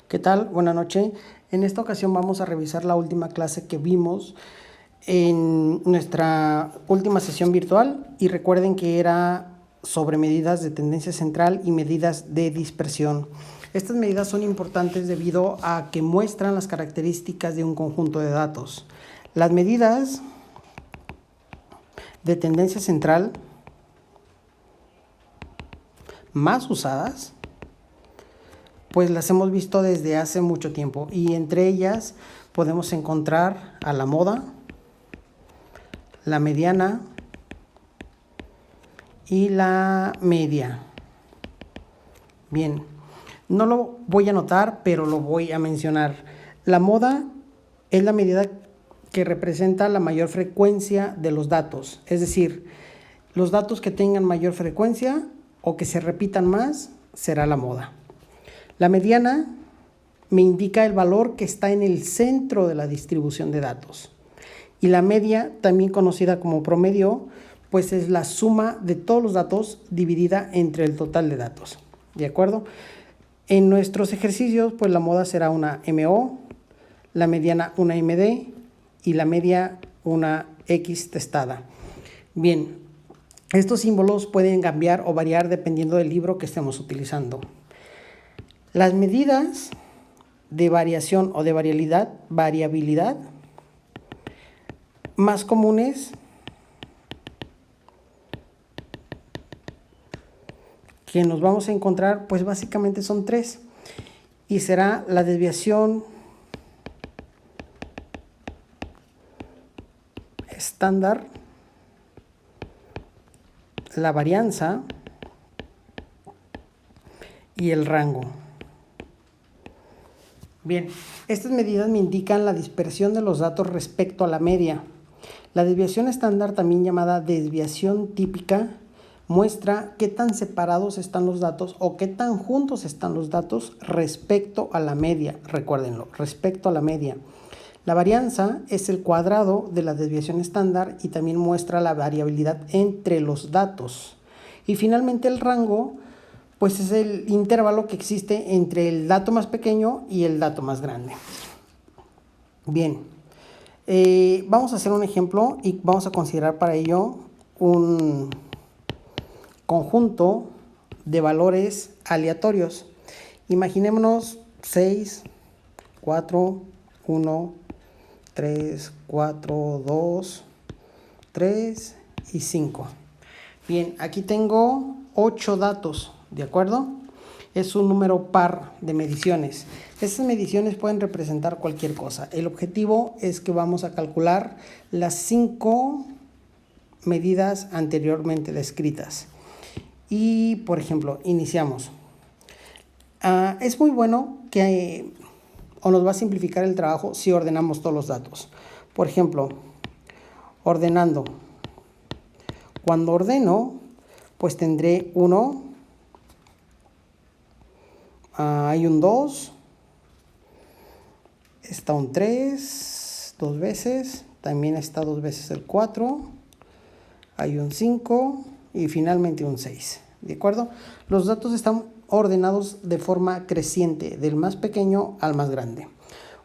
¿Qué tal? Buenas noches. En esta ocasión vamos a revisar la última clase que vimos en nuestra última sesión virtual y recuerden que era sobre medidas de tendencia central y medidas de dispersión. Estas medidas son importantes debido a que muestran las características de un conjunto de datos. Las medidas de tendencia central más usadas pues las hemos visto desde hace mucho tiempo y entre ellas podemos encontrar a la moda, la mediana y la media. Bien, no lo voy a anotar, pero lo voy a mencionar. La moda es la medida que representa la mayor frecuencia de los datos, es decir, los datos que tengan mayor frecuencia o que se repitan más será la moda. La mediana me indica el valor que está en el centro de la distribución de datos. Y la media, también conocida como promedio, pues es la suma de todos los datos dividida entre el total de datos. ¿De acuerdo? En nuestros ejercicios, pues la moda será una MO, la mediana una MD y la media una X testada. Bien, estos símbolos pueden cambiar o variar dependiendo del libro que estemos utilizando. Las medidas de variación o de variabilidad más comunes que nos vamos a encontrar, pues básicamente son tres. Y será la desviación estándar, la varianza y el rango. Bien, estas medidas me indican la dispersión de los datos respecto a la media. La desviación estándar, también llamada desviación típica, muestra qué tan separados están los datos o qué tan juntos están los datos respecto a la media. Recuérdenlo, respecto a la media. La varianza es el cuadrado de la desviación estándar y también muestra la variabilidad entre los datos. Y finalmente el rango, pues es el intervalo que existe entre el dato más pequeño y el dato más grande. Bien, vamos a hacer un ejemplo y vamos a considerar para ello un conjunto de valores aleatorios. Imaginémonos 6, 4, 1, 3, 4, 2, 3 y 5. Bien, aquí tengo 8 datos, ¿de acuerdo? Es un número par de mediciones. Estas mediciones pueden representar cualquier cosa. El objetivo es que vamos a calcular las 5 medidas anteriormente descritas. Y, por ejemplo, iniciamos. Es muy bueno que o nos va a simplificar el trabajo si ordenamos todos los datos. Por ejemplo, ordenando. Cuando ordeno, pues tendré 1, hay un 2, está un 3, 2 veces, también está 2 veces el 4, hay un 5 y finalmente un 6. ¿De acuerdo? Los datos están ordenados de forma creciente, del más pequeño al más grande.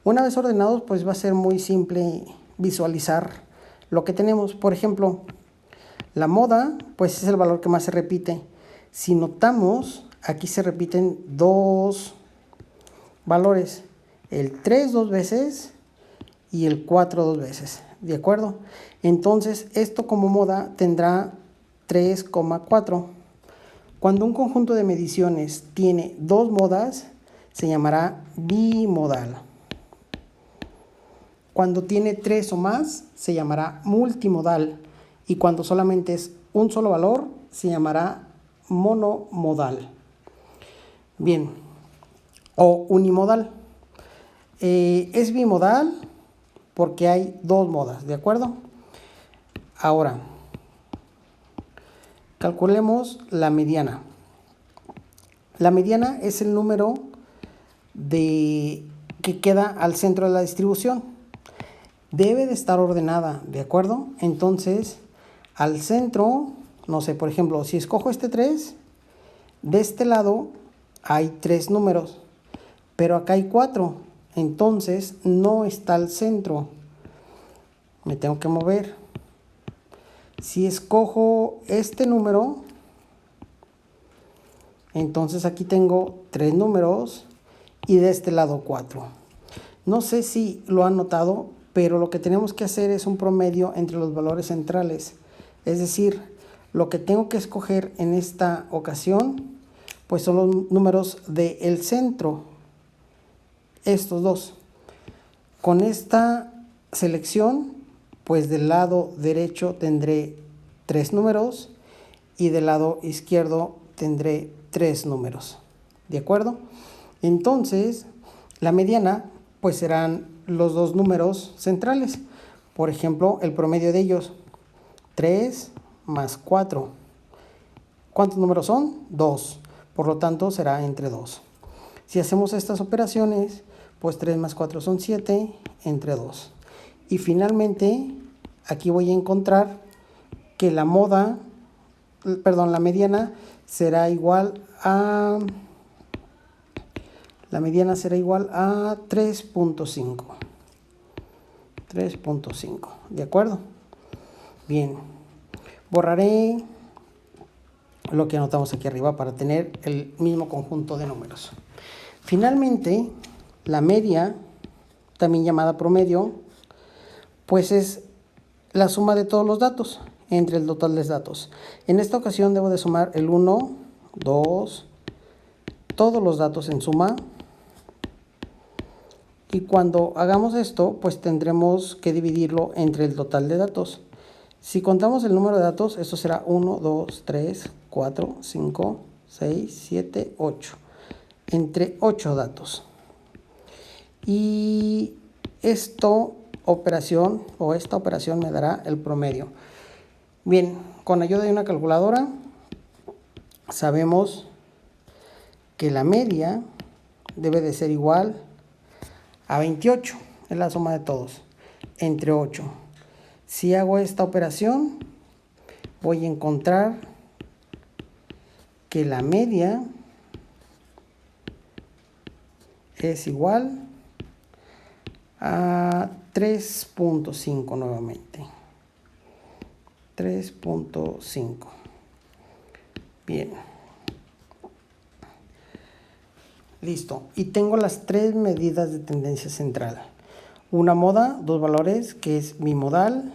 Una vez ordenados, pues va a ser muy simple visualizar lo que tenemos. Por ejemplo, la moda, pues es el valor que más se repite. Si notamos, aquí se repiten dos valores, el 3 dos veces y el 4 dos veces, ¿de acuerdo? Entonces, esto como moda tendrá 3,4. Cuando un conjunto de mediciones tiene dos modas, se llamará bimodal. Cuando tiene 3 o más, se llamará multimodal. Y cuando solamente es un solo valor, se llamará monomodal. Bien, o unimodal. Es bimodal porque hay dos modas, ¿de acuerdo? Ahora, calculemos la mediana. La mediana es el número que queda al centro de la distribución. Debe de estar ordenada, ¿de acuerdo? Entonces, al centro, no sé, por ejemplo, si escojo este 3, de este lado hay 3 números. pero acá hay 4, entonces no está al centro. Me tengo que mover. Si escojo este número, entonces aquí tengo 3 números y de este lado 4. No sé si lo han notado, pero lo que tenemos que hacer es un promedio entre los valores centrales. Es decir, lo que tengo que escoger en esta ocasión, pues son los números del centro, estos dos. Con esta selección, pues del lado derecho tendré 3 números y del lado izquierdo tendré 3 números. ¿De acuerdo? Entonces, la mediana, pues serán los 2 números centrales. Por ejemplo, el promedio de ellos, 3 más 4. ¿Cuántos números son? 2. Por lo tanto, será entre 2. Si hacemos estas operaciones, pues 3 más 4 son 7, entre 2. Y finalmente, aquí voy a encontrar que la mediana será igual a 3.5. 3.5, ¿de acuerdo? Bien, borraré lo que anotamos aquí arriba para tener el mismo conjunto de números. Finalmente, la media, también llamada promedio, pues es la suma de todos los datos entre el total de datos. En esta ocasión debo de sumar el 1, 2, todos los datos en suma. Y cuando hagamos esto, pues tendremos que dividirlo entre el total de datos. Si contamos el número de datos, esto será 1, 2, 3, 4, 5, 6, 7, 8. Entre 8 datos. Y esta operación me dará el promedio. Bien, con ayuda de una calculadora sabemos que la media debe de ser igual a 28, es la suma de todos, entre 8. Si hago esta operación, voy a encontrar que la media es igual a 3.5 nuevamente. 3.5. Bien. Listo. Y tengo las 3 medidas de tendencia central. Una moda, 2 valores, que es mi modal.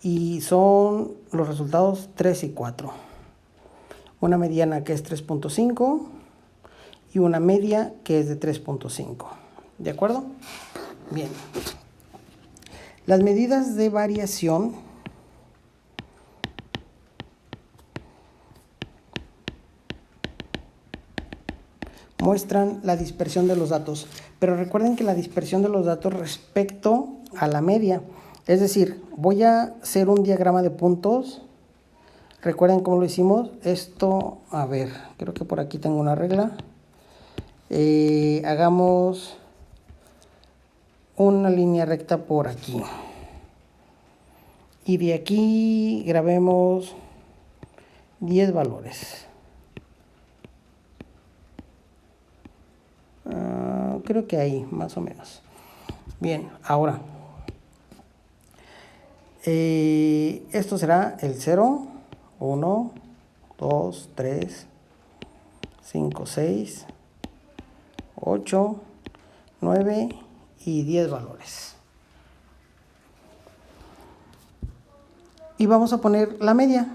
Y son los resultados 3 y 4. Una mediana que es 3.5 y una media que es de 3.5. ¿De acuerdo? Bien. Las medidas de variación muestran la dispersión de los datos, pero recuerden que la dispersión de los datos respecto a la media, es decir, voy a hacer un diagrama de puntos. Recuerden cómo lo hicimos. Esto, a ver, creo que por aquí tengo una regla. Hagamos una línea recta por aquí. Y de aquí grabemos 10 valores. Creo que ahí, más o menos. Bien, ahora. Esto será el 0, 1, 2, 3, 5, 6, 8, 9 y 10 valores. Y vamos a poner la media.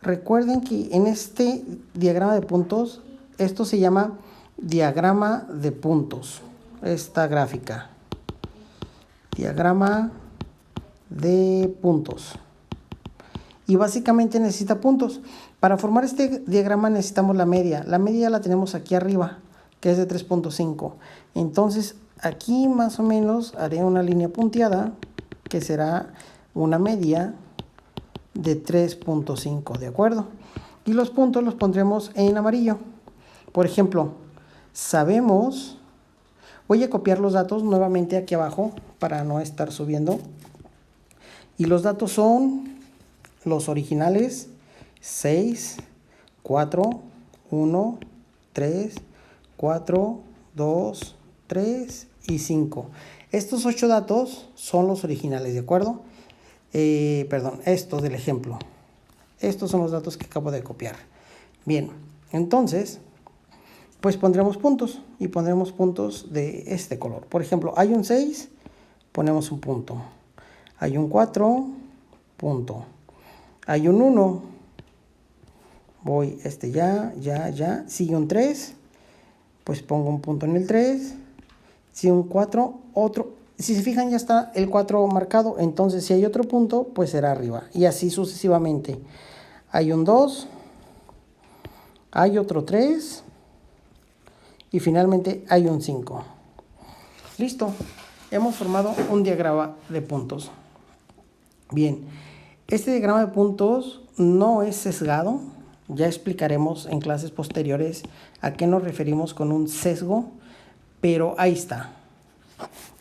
Recuerden que en este diagrama de puntos, esto se llama diagrama de puntos. Esta gráfica. Diagrama de puntos. Y básicamente necesita puntos. Para formar este diagrama necesitamos la media. La media la tenemos aquí arriba, que es de 3.5. Entonces, aquí más o menos haré una línea punteada, que será una media de 3.5, ¿de acuerdo? Y los puntos los pondremos en amarillo. Por ejemplo, sabemos, voy a copiar los datos nuevamente aquí abajo para no estar subiendo. Y los datos son los originales: 6, 4, 1, 3, 4, 2, 3 y 5. Estos 8 datos son los originales, ¿de acuerdo? Perdón, estos del ejemplo. Estos son los datos que acabo de copiar. Bien, entonces, pues pondremos puntos y pondremos puntos de este color. Por ejemplo, hay un 6, ponemos un punto. Hay un 4, punto. Hay un 1, voy ya. Sigue un 3, pues pongo un punto en el 3. Sigue un 4, otro. Si se fijan, ya está el 4 marcado. Entonces, si hay otro punto, pues será arriba. Y así sucesivamente. Hay un 2, hay otro 3 y finalmente hay un 5. Listo. Hemos formado un diagrama de puntos. Bien, este diagrama de puntos no es sesgado. Ya explicaremos en clases posteriores a qué nos referimos con un sesgo, pero ahí está.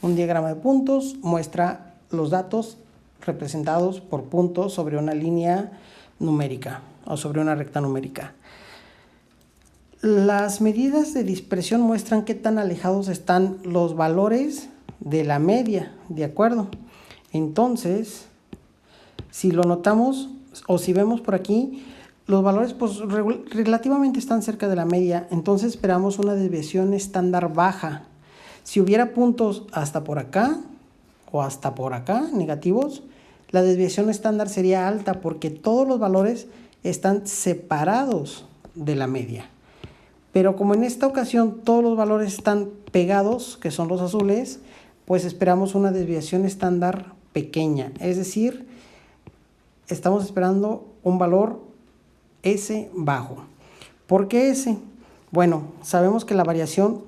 Un diagrama de puntos muestra los datos representados por puntos sobre una línea numérica o sobre una recta numérica. Las medidas de dispersión muestran qué tan alejados están los valores de la media, ¿de acuerdo? Entonces, si lo notamos o si vemos por aquí, los valores pues relativamente están cerca de la media, entonces esperamos una desviación estándar baja. Si hubiera puntos hasta por acá o hasta por acá, negativos, la desviación estándar sería alta porque todos los valores están separados de la media. Pero como en esta ocasión todos los valores están pegados, que son los azules, pues esperamos una desviación estándar pequeña. Es decir, estamos esperando un valor S bajo. ¿Por qué S? Bueno, sabemos que la desviación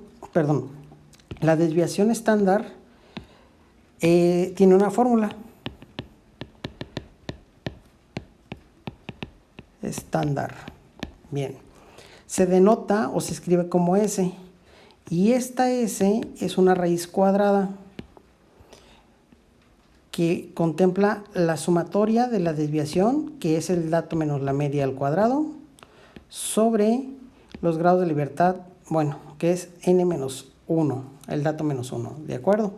estándar tiene una fórmula. Estándar. Bien. Se denota o se escribe como S. Y esta S es una raíz cuadrada que contempla la sumatoria de la desviación, que es el dato menos la media al cuadrado, sobre los grados de libertad, bueno, que es n menos 1, el dato menos 1, ¿de acuerdo?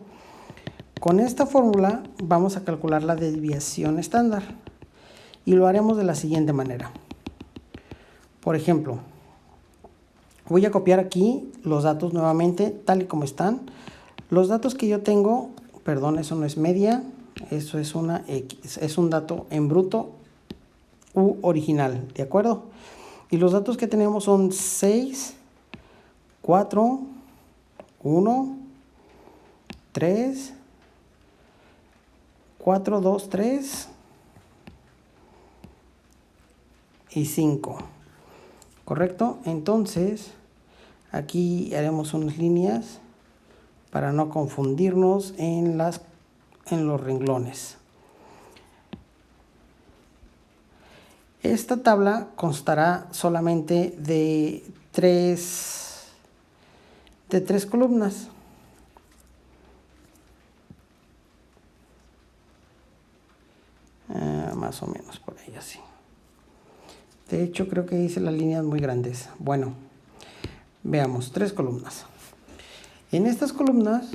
Con esta fórmula vamos a calcular la desviación estándar y lo haremos de la siguiente manera. Por ejemplo, voy a copiar aquí los datos nuevamente, tal y como están. Los datos que yo tengo, perdón, eso no es media, eso es una X, es un dato en bruto u original, ¿de acuerdo? Y los datos que tenemos son 6, 4, 1, 3, 4, 2, 3 y 5. ¿Correcto? Entonces, aquí haremos unas líneas para no confundirnos en los renglones. Esta tabla constará solamente de tres columnas. Más o menos por ahí así. De hecho, creo que hice las líneas muy grandes. Bueno, veamos, 3 columnas. En estas columnas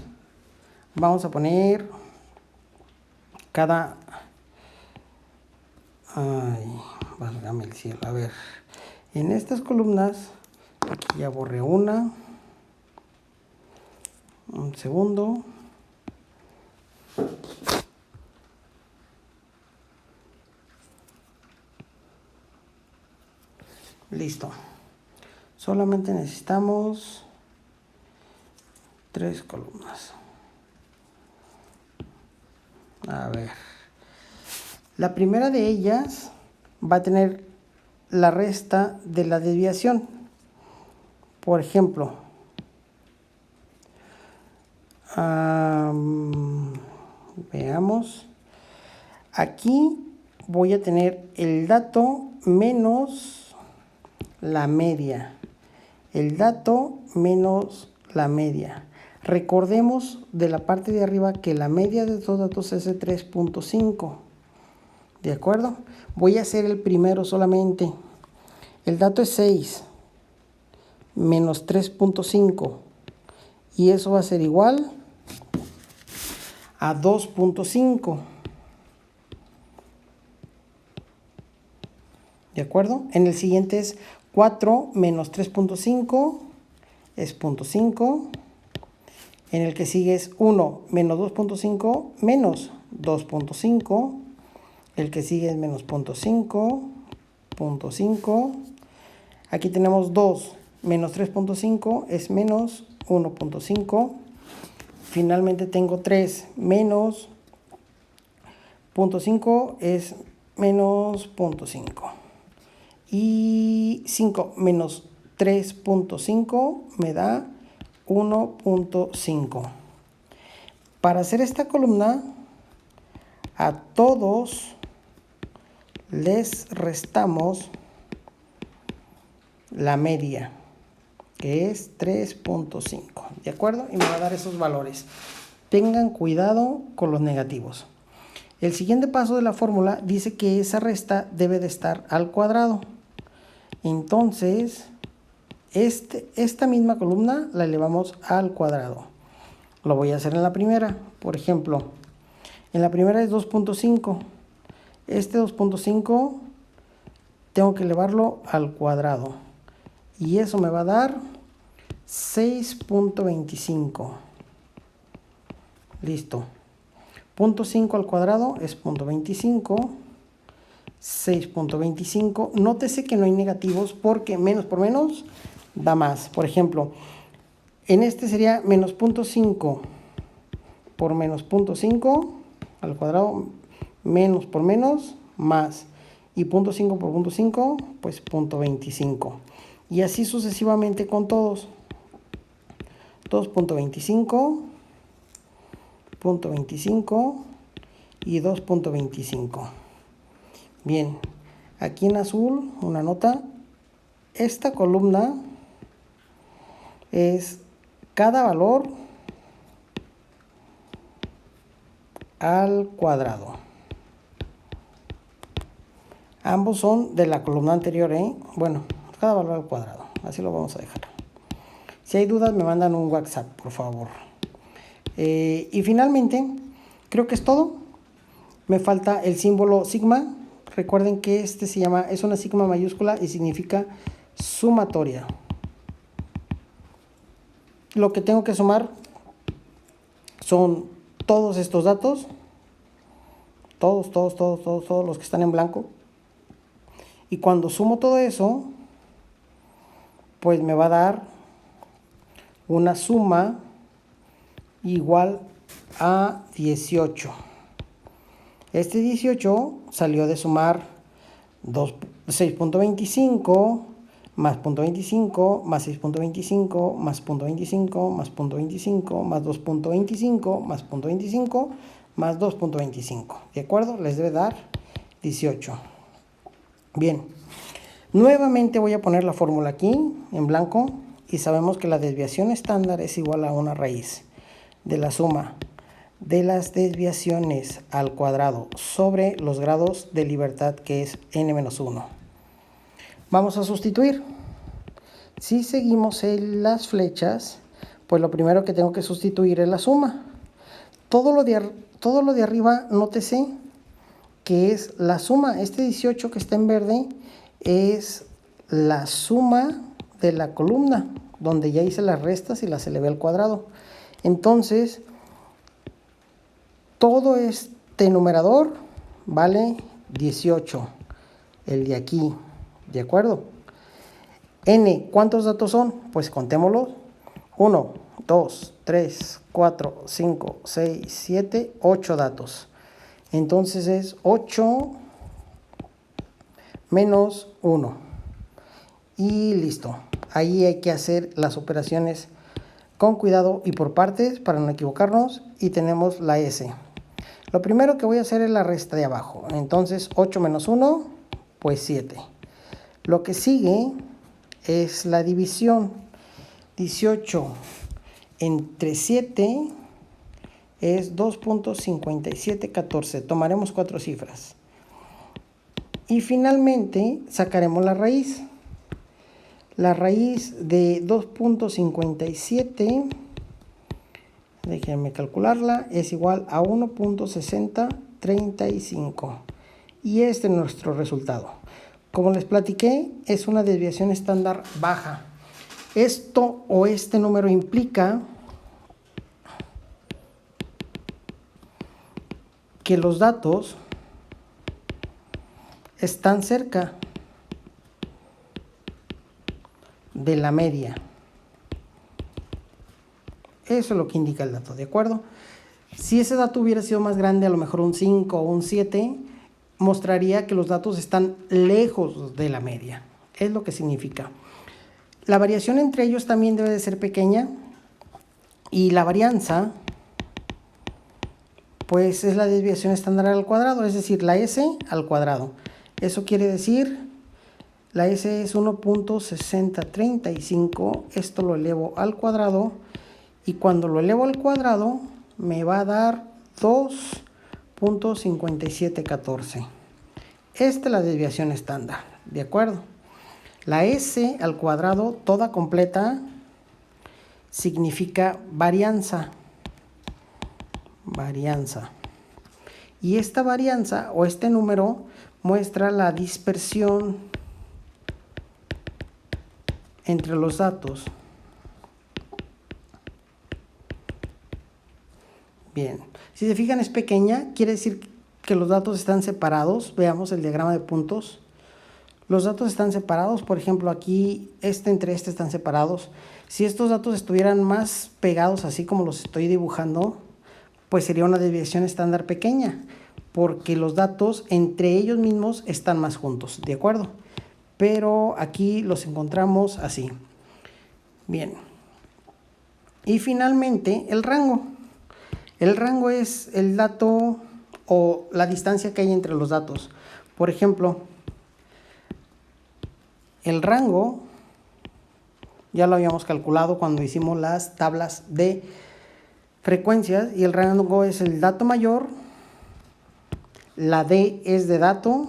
vamos a poner cada... Ay, válgame el cielo. A ver, en estas columnas, aquí ya borré una. Un segundo. Listo. Solamente necesitamos 3 columnas. A ver. La primera de ellas va a tener la resta de la desviación. Por ejemplo, veamos. Aquí voy a tener el dato menos la media. El dato menos la media. Recordemos de la parte de arriba que la media de estos datos es de 3.5. ¿De acuerdo? Voy a hacer el primero solamente. El dato es 6. menos 3.5. Y eso va a ser igual a 2.5. ¿De acuerdo? En el siguiente es 4 menos 3.5 es 0.5. En el que sigue es 1 menos 2.5 menos 2.5. El que sigue es menos 0.5, 0.5. Aquí tenemos 2 menos 3.5 es menos 1.5. Finalmente tengo 3 menos 0.5 es menos 0.5. Y 5 menos 3.5 me da 1.5. Para hacer esta columna, a todos les restamos la media, que es 3.5. ¿De acuerdo? Y me va a dar esos valores. Tengan cuidado con los negativos. El siguiente paso de la fórmula dice que esa resta debe de estar al cuadrado. Entonces, esta misma columna la elevamos al cuadrado. Lo voy a hacer en la primera. Por ejemplo, en la primera es 2.5. Este 2.5 tengo que elevarlo al cuadrado. Y eso me va a dar 6.25. Listo. 0.5 al cuadrado es 0.25. 6.25. Nótese que no hay negativos porque menos por menos da más. Por ejemplo, en este sería menos 0.5 por menos 0.5 al cuadrado, menos por menos, más. Y 0.5 por 0.5, pues 0.25. Y así sucesivamente con todos. 2.25, 0.25 y 2.25. Bien, aquí en azul, una nota. Esta columna es cada valor al cuadrado. Ambos son de la columna anterior, Bueno, cada valor al cuadrado. Así lo vamos a dejar. Si hay dudas, me mandan un WhatsApp, por favor. Y finalmente, creo que es todo. Me falta el símbolo sigma. Recuerden que este es una sigma mayúscula y significa sumatoria. Lo que tengo que sumar son todos estos datos. Todos los que están en blanco. Y cuando sumo todo eso, pues me va a dar una suma igual a 18. Este 18 salió de sumar 6.25 más 0.25 más 6.25 más 0.25 más 0.25 más 2.25 más 0.25 más 2.25. ¿De acuerdo? Les debe dar 18. Bien. Nuevamente voy a poner la fórmula aquí en blanco y sabemos que la desviación estándar es igual a una raíz de la suma de las desviaciones al cuadrado sobre los grados de libertad, que es n-1. Vamos a sustituir. Si seguimos en las flechas, pues lo primero que tengo que sustituir es la suma. Todo lo de arriba, nótese que es la suma. Este 18 que está en verde es la suma de la columna, donde ya hice las restas y las elevé al cuadrado. Entonces, todo este numerador vale 18, el de aquí, ¿de acuerdo? N, ¿cuántos datos son? Pues contémoslos. 1, 2, 3, 4, 5, 6, 7, 8 datos. Entonces es 8 menos 1. Y listo. Ahí hay que hacer las operaciones con cuidado y por partes para no equivocarnos. Y tenemos la S. Lo primero que voy a hacer es la resta de abajo. Entonces 8 menos 1, pues 7. Lo que sigue es la división. 18 entre 7 es 2.5714. Tomaremos 4 cifras. Y finalmente sacaremos la raíz. La raíz de 2.57, déjenme calcularla, es igual a 1.6035. Y este es nuestro resultado. Como les platiqué, es una desviación estándar baja. Esto o este número implica que los datos están cerca de la media. Eso es lo que indica el dato, ¿de acuerdo? Si ese dato hubiera sido más grande, a lo mejor un 5 o un 7, mostraría que los datos están lejos de la media. Es lo que significa. La variación entre ellos también debe de ser pequeña, y la varianza pues es la desviación estándar al cuadrado, es decir, la S al cuadrado. Eso quiere decir, la S es 1.6035, esto lo elevo al cuadrado, y cuando lo elevo al cuadrado me va a dar 2.5714. Esta es la desviación estándar, ¿de acuerdo? La S al cuadrado toda completa significa varianza. Y esta varianza o este número muestra la dispersión entre los datos. Bien, si se fijan es pequeña, quiere decir que los datos están separados. Veamos el diagrama de puntos. Los datos están separados, por ejemplo aquí entre este están separados. Si estos datos estuvieran más pegados así como los estoy dibujando, pues sería una desviación estándar pequeña, porque los datos entre ellos mismos están más juntos, ¿de acuerdo? Pero aquí los encontramos así. Bien. Y finalmente el rango. El rango es el dato o la distancia que hay entre los datos. Por ejemplo, el rango ya lo habíamos calculado cuando hicimos las tablas de frecuencias, y el rango es el dato mayor, la D es de dato,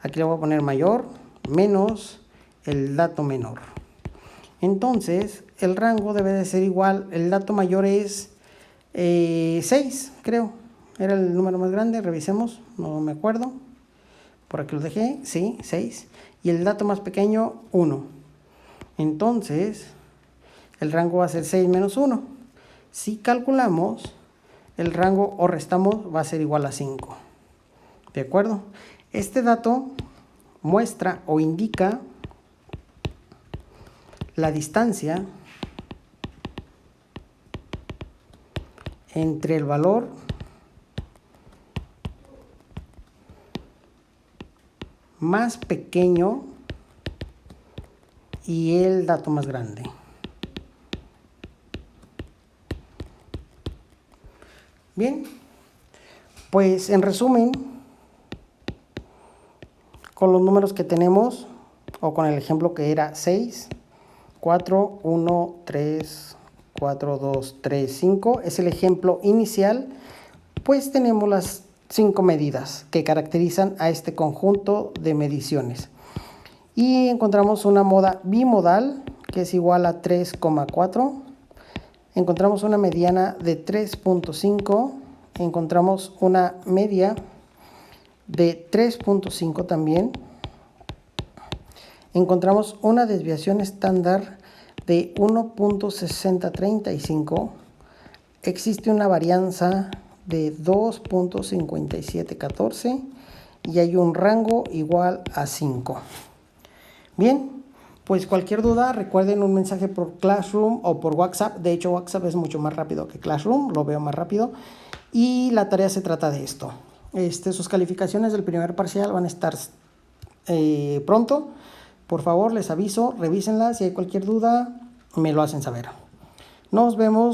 aquí le voy a poner mayor, menos el dato menor. Entonces el rango debe de ser igual, el dato mayor es 6, creo, era el número más grande, revisemos, no me acuerdo, por aquí lo dejé, sí, 6, y el dato más pequeño 1. Entonces el rango va a ser 6 menos 1. Si calculamos, el rango o restamos va a ser igual a 5. ¿De acuerdo? Este dato muestra o indica la distancia entre el valor más pequeño y el dato más grande. Bien, pues en resumen, con los números que tenemos, o con el ejemplo que era 6, 4, 1, 3, 4, 2, 3, 5, es el ejemplo inicial, pues tenemos las 5 medidas que caracterizan a este conjunto de mediciones. Y encontramos una moda bimodal, que es igual a 3,4. Encontramos una mediana de 3.5, encontramos una media de 3.5 también, encontramos una desviación estándar de 1.6035, existe una varianza de 2.5714 y hay un rango igual a 5. Bien. Pues cualquier duda, recuerden un mensaje por Classroom o por WhatsApp. De hecho, WhatsApp es mucho más rápido que Classroom, lo veo más rápido. Y la tarea se trata de esto. Sus calificaciones del primer parcial van a estar pronto. Por favor, les aviso, revísenlas. Si hay cualquier duda, me lo hacen saber. Nos vemos.